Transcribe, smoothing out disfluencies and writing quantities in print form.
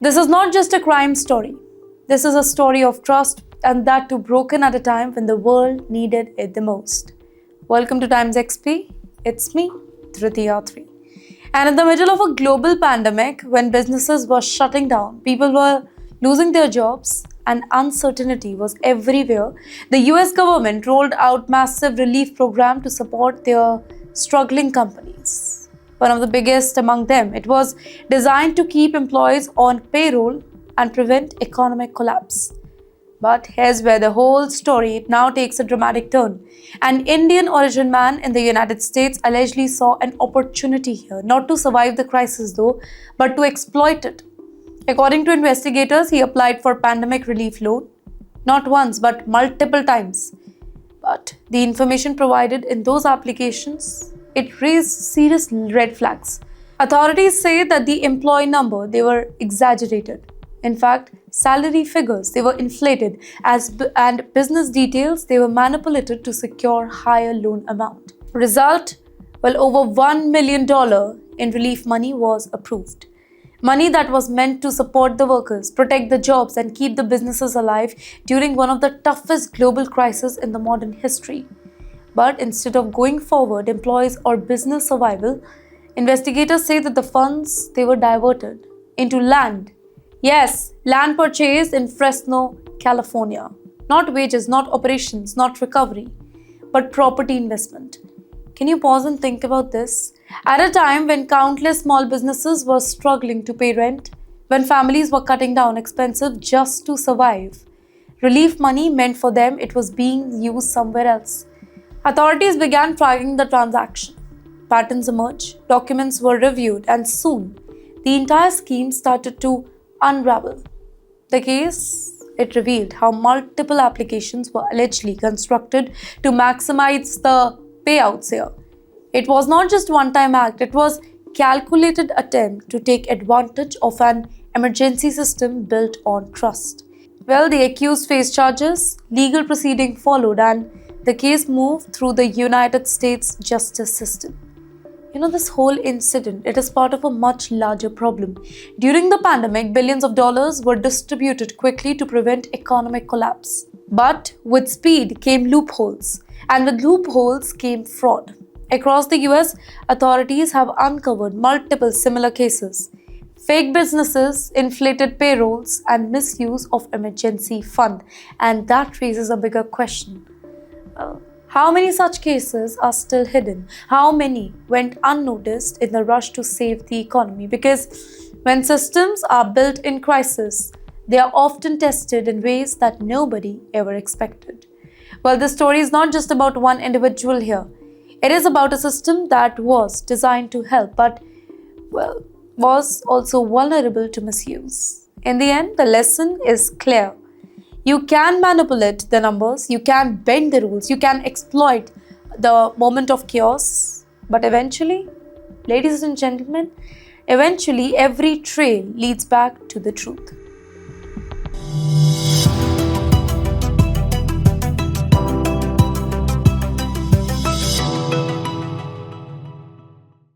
This is not just a crime story. This is a story of trust, and that too broken at a time when the world needed it the most. Welcome to TimesXP. It's me, Dhritiyatri. And in the middle of a global pandemic, when businesses were shutting down, people were losing their jobs, and uncertainty was everywhere, the US government rolled out massive relief program to support their struggling companies. One of the biggest among them, it was designed to keep employees on payroll and prevent economic collapse. But here's where the whole story now takes a dramatic turn. An Indian origin man in the United States allegedly saw an opportunity here, not to survive the crisis though, but to exploit it. According to investigators, he applied for pandemic relief loan, not once but multiple times. But the information provided in those applications, it raised serious red flags. Authorities say that the employee number, they were exaggerated. In fact, salary figures, they were inflated and business details, they were manipulated to secure higher loan amount. Result, over $1 million in relief money was approved. Money that was meant to support the workers, protect the jobs and keep the businesses alive during one of the toughest global crises in the modern history. But instead of going forward, employees or business survival, investigators say that the funds, they were diverted into land. Yes, land purchased in Fresno, California. Not wages, not operations, not recovery, but property investment. Can you pause and think about this? At a time when countless small businesses were struggling to pay rent, when families were cutting down expenses just to survive, relief money meant for them, it was being used somewhere else. Authorities began tracking the transaction. Patterns emerged, documents were reviewed, and soon the entire scheme started to unravel. The case, it revealed how multiple applications were allegedly constructed to maximize the payouts here. It was not just one-time act, it was calculated attempt to take advantage of an emergency system built on trust. Well, the accused faced charges, legal proceeding followed, and the case moved through the United States justice system. This whole incident, it is part of a much larger problem. During the pandemic, billions of dollars were distributed quickly to prevent economic collapse. But with speed came loopholes, and with loopholes came fraud. Across the US, authorities have uncovered multiple similar cases. Fake businesses, inflated payrolls, and misuse of emergency fund. And that raises a bigger question. How many such cases are still hidden? How many went unnoticed in the rush to save the economy? Because when systems are built in crisis, they are often tested in ways that nobody ever expected. Well, this story is not just about one individual here. It is about a system that was designed to help, but, was also vulnerable to misuse. In the end, the lesson is clear. You can manipulate the numbers, you can bend the rules, you can exploit the moment of chaos, but eventually, ladies and gentlemen, every trail leads back to the truth.